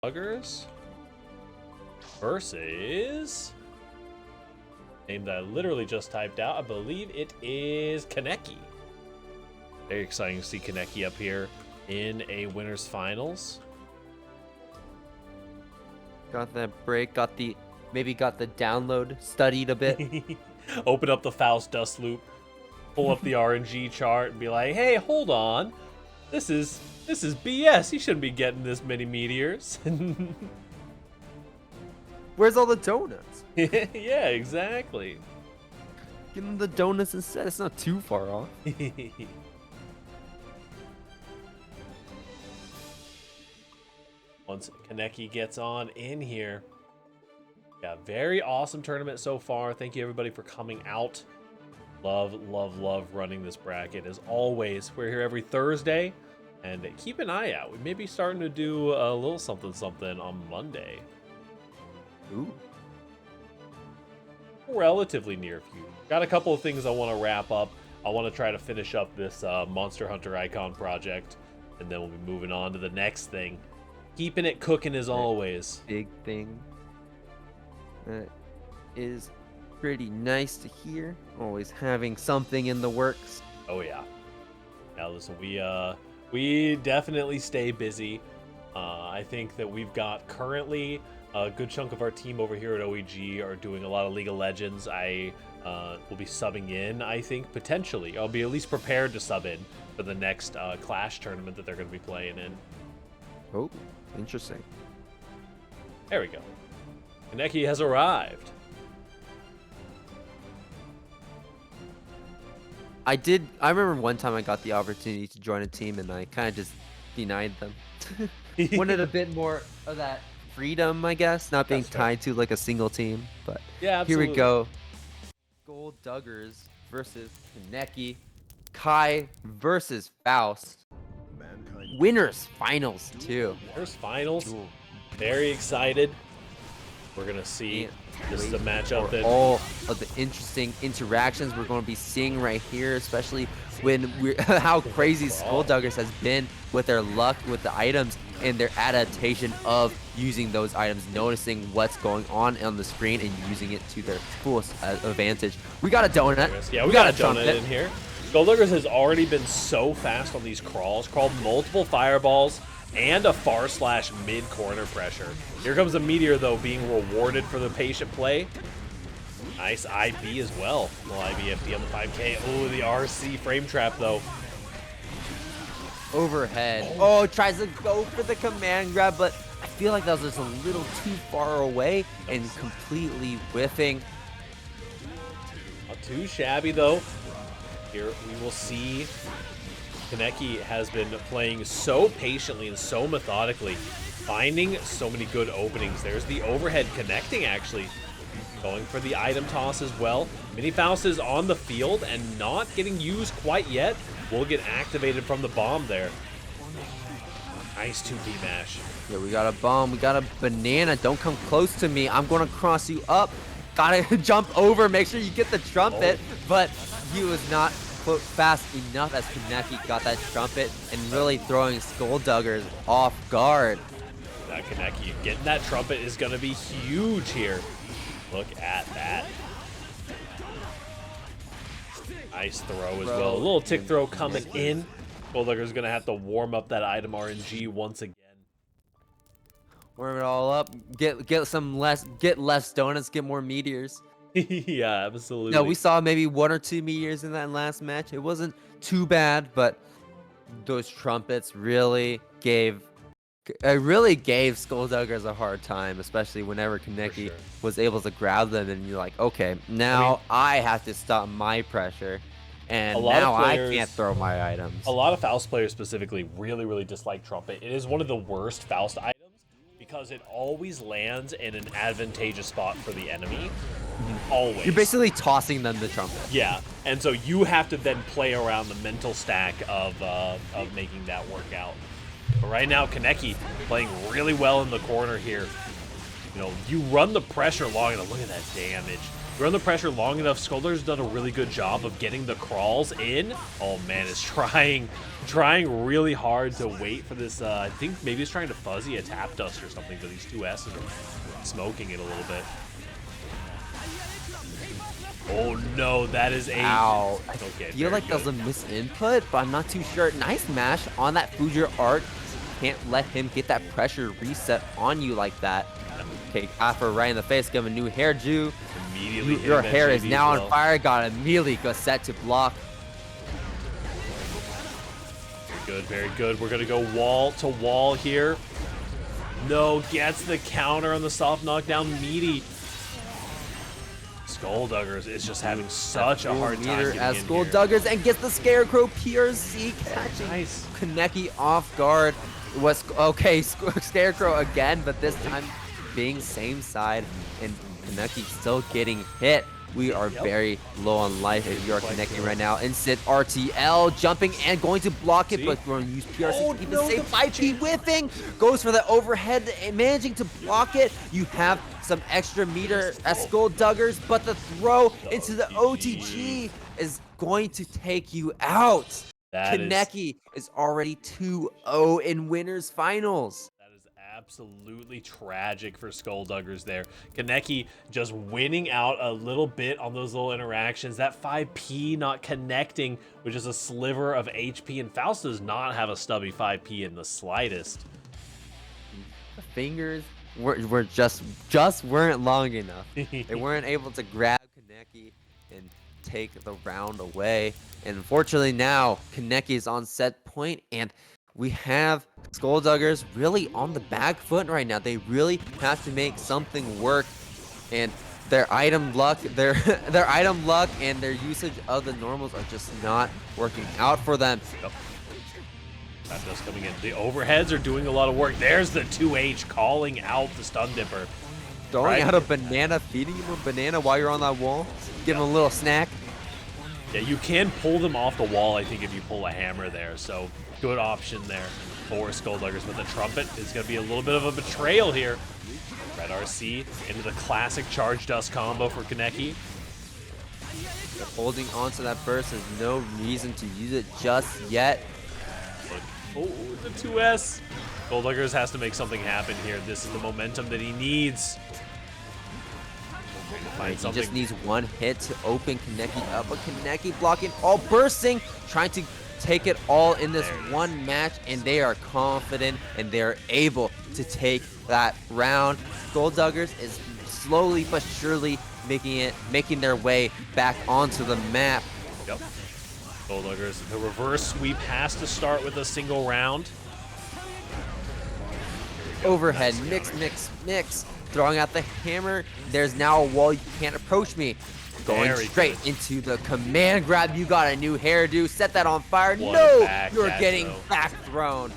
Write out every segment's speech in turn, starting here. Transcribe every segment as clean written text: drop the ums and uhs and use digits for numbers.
SKullDuggers versus name that I literally just typed out. I believe it is Kaneki. Very exciting to see Kaneki up here in a winners finals. Got that break, maybe got the download studied a bit. Open up the Faust dust loop, pull up the RNG chart and be like, hey, hold on. This is BS. You shouldn't be getting this many meteors. Where's all the donuts? Yeah, exactly. Give them the donuts instead. It's not too far off. Once Kaneki gets on in here. Yeah, very awesome tournament so far. Thank you everybody for coming out. Love, love, love running this bracket. As always, we're here every Thursday. And keep an eye out. We may be starting to do a little something on Monday. Ooh. Relatively near future. Got a couple of things I want to wrap up. I want to try to finish up this Monster Hunter Icon project. And then we'll be moving on to the next thing. Keeping it cooking as always. Big thing. That is pretty nice to hear. Always having something in the works. Oh yeah. Now listen, we definitely stay busy. I think that we've got currently a good chunk of our team over here at OEG are doing a lot of League of Legends. I will be subbing in, I think, potentially. I'll be at least prepared to sub in for the next Clash tournament that they're going to be playing in. Oh, interesting. There we go. Kaneki has arrived. I remember one time I got the opportunity to join a team and I kind of just denied them. Wanted a bit more of that freedom, I guess, not being tied to like a single team. But yeah, absolutely. Here we go. SKullDuggers versus Kaneki. Kai versus Faust. Winners finals too. Winners finals. Ooh. Very excited. We're gonna see. This is a matchup that all of the interesting interactions we're going to be seeing right here, especially when how crazy SKullDuggers has been with their luck with the items and their adaptation of using those items, noticing what's going on the screen and using it to their fullest advantage. We got a donut. Yeah, we got a donut in here. SKullDuggers has already been so fast on these crawls, crawled multiple fireballs and a far/ mid corner pressure. Here comes a meteor though, being rewarded for the patient play. Nice IB as well. Little IBFD on the 5K. Oh, the RC frame trap though. Overhead. Oh, tries to go for the command grab, but I feel like that was just a little too far away and completely whiffing. Not too shabby though. Here we will see Kaneki has been playing so patiently and so methodically, finding so many good openings. There's the overhead connecting, actually. Going for the item toss as well. Mini Faust is on the field and not getting used quite yet. Will get activated from the bomb there. Nice 2D mash. Yeah, we got a bomb. We got a banana. Don't come close to me. I'm going to cross you up. Gotta jump over. Make sure you get the trumpet. But he was not fast enough as Kaneki got that trumpet and really throwing SKullDuggers off guard. That Kaneki getting that trumpet is going to be huge here. Look at that. Nice throw as well. A little tick throw coming in. SKullDuggers going to have to warm up that item RNG once again. Warm it all up. Get less donuts. Get more meteors. Yeah, absolutely. No, we saw maybe 1 or 2 meteors in that last match. It wasn't too bad, but those trumpets really gave SKullDuggers a hard time, especially whenever Kaneki was able to grab them, and you're like, okay, now I have to stop my pressure, and now I can't throw my items. A lot of Faust players specifically really dislike trumpet. It is one of the worst Faust items because it always lands in an advantageous spot for the enemy. Always. You're basically tossing them the trumpet. Yeah, and so you have to then play around the mental stack of making that work out. But right now, Kaneki playing really well in the corner here. You know, you run the pressure long enough. Look at that damage. You run the pressure long enough. SKullDuggers done a really good job of getting the crawls in. Oh man, is trying trying really hard to wait for this. I think maybe he's trying to fuzzy a tap dust or something, but these two S's are smoking it a little bit. Oh no, that is a... Ow. I Okay, feel like that was a misinput, but I'm not too sure. Nice mash on that Future Art. Can't let him get that pressure reset on you like that. Okay, Afro right in the face, give him a new hairdo. Immediately Your hair is now on fire. Got immediately go set to block. Very good, very good. We're gonna go wall to wall here. No, gets the counter on the soft knockdown. Meaty. SKullDuggers is just having such a hard time getting as in SKullDuggers and gets the Scarecrow PRC catching Kaneki off guard. Was okay, Scarecrow again, but this time being same side, and Kaneki still getting hit. We are very low on life if you are Kaneki right now. Instant RTL jumping and going to block it, but going to use PRC to even save 5P whiffing. Goes for the overhead and managing to block it. You have some extra meter as SKullDuggers, but the throw into the OTG is going to take you out. Kaneki is already 2-0 in winners finals. Absolutely tragic for SKullDuggers there. Kaneki just winning out a little bit on those little interactions. That 5P not connecting, which is a sliver of HP, and Faust does not have a stubby 5P in the slightest. The fingers were just weren't long enough. They weren't able to grab Kaneki and take the round away. And unfortunately now Kaneki is on set point, and we have SKullDuggers really on the back foot right now. They really have to make something work, and their item luck, their item luck, and their usage of the normals are just not working out for them. Yep. That just coming in. The overheads are doing a lot of work. There's the 2H calling out the stun dipper. Throwing out a banana, feeding him a banana while you're on that wall, giving him a little snack. Yeah, you can pull them off the wall, I think, if you pull a hammer there. So good option there for SKullDuggers. But the trumpet is going to be a little bit of a betrayal here. Red RC into the classic charge dust combo for Kaneki. They're holding on to that burst. There's no reason to use it just yet. Oh, the 2S. SKullDuggers has to make something happen here. This is the momentum that he needs. He just needs one hit to open Kaneki up, but Kaneki blocking, all bursting, trying to take it all in this one match, and they are confident and they're able to take that round. SKullDuggers is slowly but surely making their way back onto the map. Yep. SKullDuggers, the reverse sweep has to start with a single round. Overhead, mix. Throwing out the hammer. There's now a wall. You can't approach me. Going straight into the command grab. You got a new hairdo. Set that on fire. No, you're getting back thrown.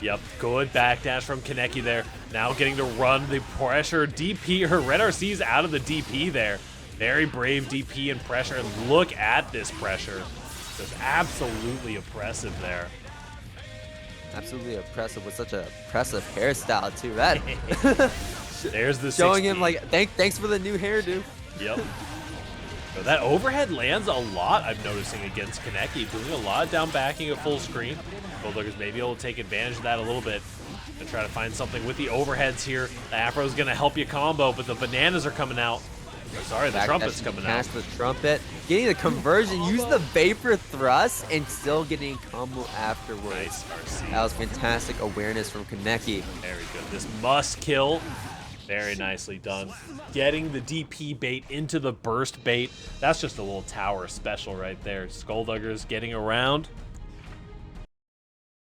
Yep, good backdash from Kaneki there. Now getting to run the pressure DP. Her Red RC's out of the DP there. Very brave DP and pressure. And look at this pressure. Just absolutely oppressive there. Absolutely oppressive with such an oppressive hairstyle too. That there's the showing him like thanks for the new hairdo. Yep. So that overhead lands a lot, I'm noticing, against Kaneki. Doing a lot of down backing at full screen. SKullDuggers may be able to take advantage of that a little bit and try to find something with the overheads here. The Afro's going to help you combo, but the bananas are coming out. Sorry, the trumpet's coming out. The trumpet, getting the conversion, use the vapor thrust, and still getting a combo afterwards. Nice, RC. That was fantastic awareness from Kaneki. Very good. This must kill. Very nicely done. Getting the DP bait into the burst bait. That's just a little tower special right there. SKullDuggers getting around.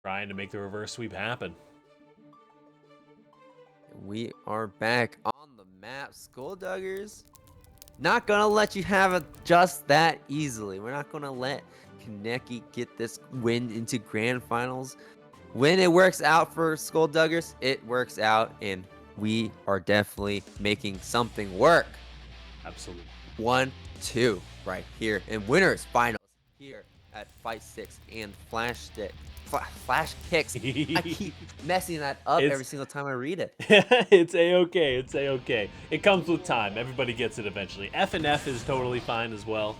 Trying to make the reverse sweep happen. We are back on the map. SKullDuggers, not gonna let you have it just that easily. We're not gonna let Kaneki get this win into grand finals. When it works out for SKullDuggers, it works out, and we are definitely making something work. Absolutely. 1-2 right here in winners finals here at Fightsticks and Flashkicks. Flash kicks. I keep messing that up every single time I read it. It's a-okay. It's a-okay. It comes with time. Everybody gets it eventually. F and F is totally fine as well.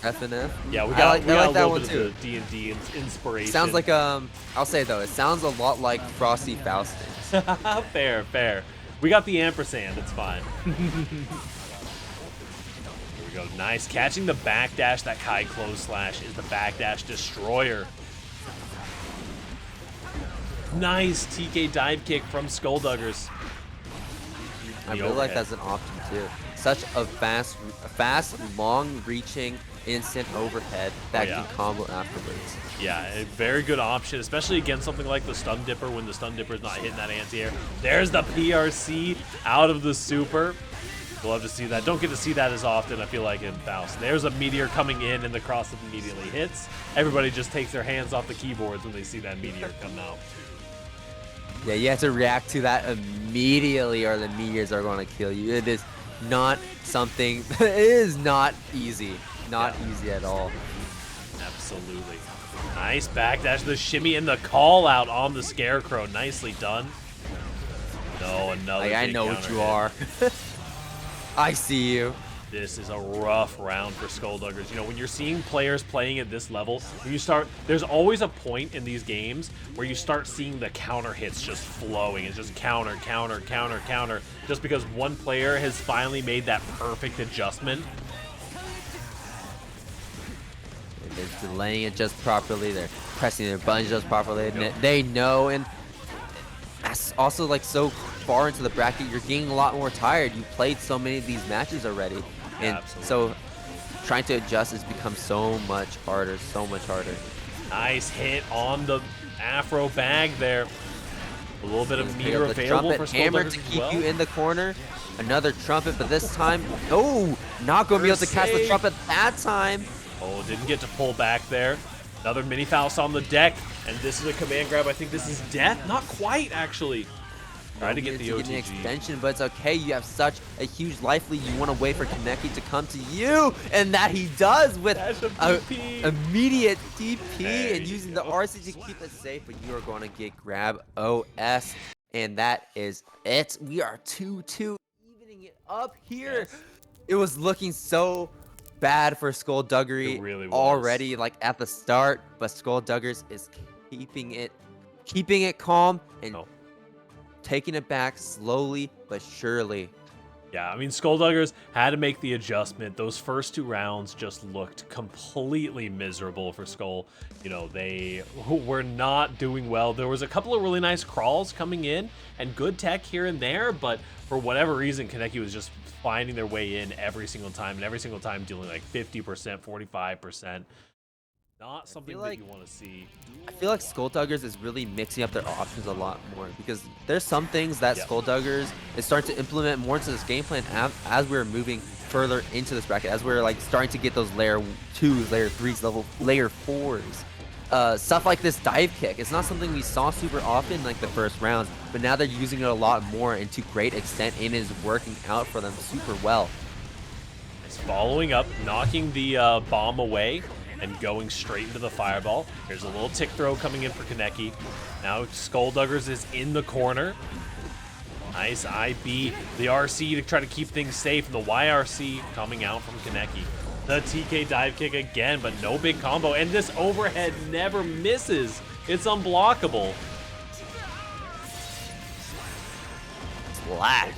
F and F. Yeah, we got I like a that little one bit too. of the D&D inspiration. Sounds like I'll say though, it sounds a lot like Frosty Faustix. Fair, fair. We got the ampersand. It's fine. Here we go. Nice. Catching the backdash. That Kai close slash is the backdash destroyer. Nice TK dive kick from SKullDuggers. I really like that as an option too. Such a fast, long-reaching, instant overhead that can combo afterwards. Yeah, a very good option, especially against something like the Stun Dipper when the Stun Dipper is not hitting that anti-air. There's the PRC out of the super. We'll have to see that. Don't get to see that as often, I feel like, in Faust. There's a meteor coming in, and the cross immediately hits. Everybody just takes their hands off the keyboards when they see that meteor come out. Yeah, you have to react to that immediately or the meteors are going to kill you. It is not something, it is not easy. Not easy at all. Absolutely. Nice backdash, the shimmy and the call out on the Scarecrow. Nicely done. No, another I know what you are. I see you. This is a rough round for SKullDuggers. You know, when you're seeing players playing at this level, when you start, there's always a point in these games where you start seeing the counter hits just flowing. It's just counter, counter, counter, counter. Just because one player has finally made that perfect adjustment. They're delaying it just properly. They're pressing their buttons just properly. They know, and that's also like so far into the bracket, you're getting a lot more tired. You played so many of these matches already. And so trying to adjust has become so much harder, so much harder. Nice hit on the Afro bag there. A little bit of meter available for SKullDuggers hammer to keep you in the corner. Another trumpet, but this time, oh, not going to be able to catch the trumpet that time. Oh, didn't get to pull back there. Another mini Faust on the deck, and this is a command grab. I think this is death. Not quite, actually. Try to get the OTG. An extension, but it's okay. You have such a huge life lead. You want to wait for Kaneki to come to you, and that he does with an immediate TP and using the RC to keep it safe. But you are going to get grab OS, and that is it. We are 2-2, evening it up here. Yes. It was looking so bad for SKullDuggery already, like at the start, but SKullDuggers is keeping it calm and taking it back slowly but surely. Yeah, I mean, SKullDuggers had to make the adjustment. Those first two rounds just looked completely miserable for Skull. You know, they were not doing well. There was a couple of really nice crawls coming in and good tech here and there, but for whatever reason, Kaneki was just finding their way in every single time, and every single time dealing like 50%, 45%. Not something that you want to see. I feel like SKullDuggers is really mixing up their options a lot more, because there's some things that SKullDuggers is starting to implement more into this game plan as we're moving further into this bracket, as we're like starting to get those layer 2s, layer 3s, layer 4s. Stuff like this dive kick. It's not something we saw super often like the first rounds, but now they're using it a lot more and to great extent, and it is working out for them super well. It's following up, knocking the bomb away and going straight into the fireball. Here's a little tick throw coming in for Kaneki. Now SKullDuggers is in the corner. Nice IB. The RC to try to keep things safe. And the YRC coming out from Kaneki. The TK dive kick again, but no big combo. And this overhead never misses. It's unblockable. Splash.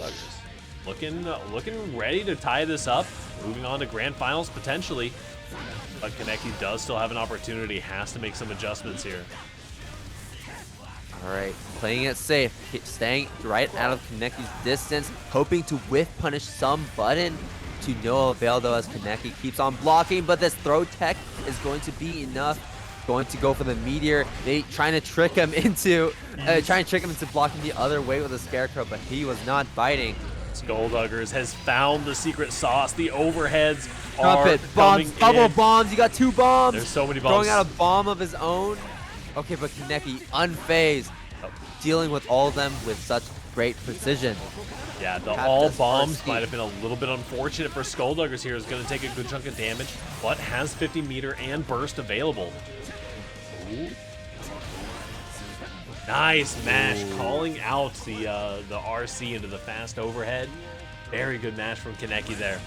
Looking ready to tie this up. Moving on to grand finals potentially. But Kaneki does still have an opportunity. Has to make some adjustments here. All right, playing it safe, staying right out of Kaneki's distance, hoping to whiff punish some button to no avail though as Kaneki keeps on blocking, but this throw tech is going to be enough. Going to go for the meteor. They trying to trick him into blocking the other way with a Scarecrow, but he was not biting. SKullDuggers has found the secret sauce. The overheads Trumpet, bombs, double bombs. You got 2 bombs. There's so many bombs. Throwing out a bomb of his own. Okay, but Kaneki unfazed, dealing with all of them with such great precision. Yeah, the all bombs might have been a little bit unfortunate for SKullDuggers here. Is going to take a good chunk of damage, but has 50 meter and burst available. Ooh. Nice mash, calling out the RC into the fast overhead. Very good mash from Kaneki there.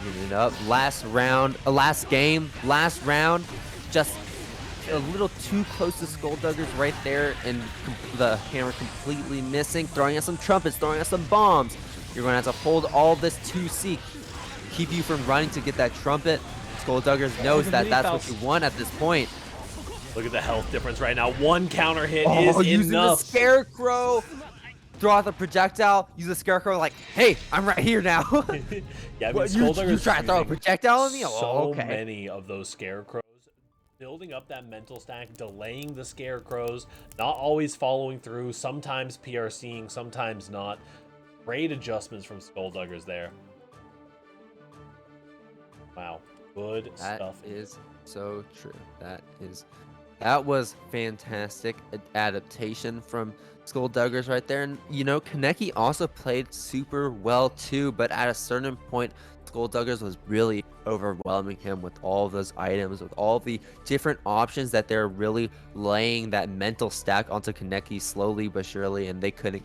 Giving it up. Last round, last game, last round. Just a little too close to SKullDuggers right there, and the hammer completely missing. Throwing out some trumpets, throwing out some bombs. You're going to have to hold all this 2C. Keep you from running to get that trumpet. SKullDuggers knows that that's what you want at this point. Look at the health difference right now. One counter hit Oh, is using enough. the Scarecrow. Throw out the projectile. Use the Scarecrow like, hey, I'm right here now. Yeah, I mean, What, you try to throw a projectile on me? So okay. many of those scarecrows, building up that mental stack, delaying the scarecrows, not always following through, sometimes PRCing, sometimes not. Great adjustments from SKullDuggers there. Wow, good stuff. That is so true. That was fantastic adaptation from SKullDuggers right there. And you know, Kaneki also played super well too, but at a certain point, SKullDuggers was really overwhelming him with all of those items, with all the different options that they're really laying that mental stack onto Kaneki slowly but surely, and they couldn't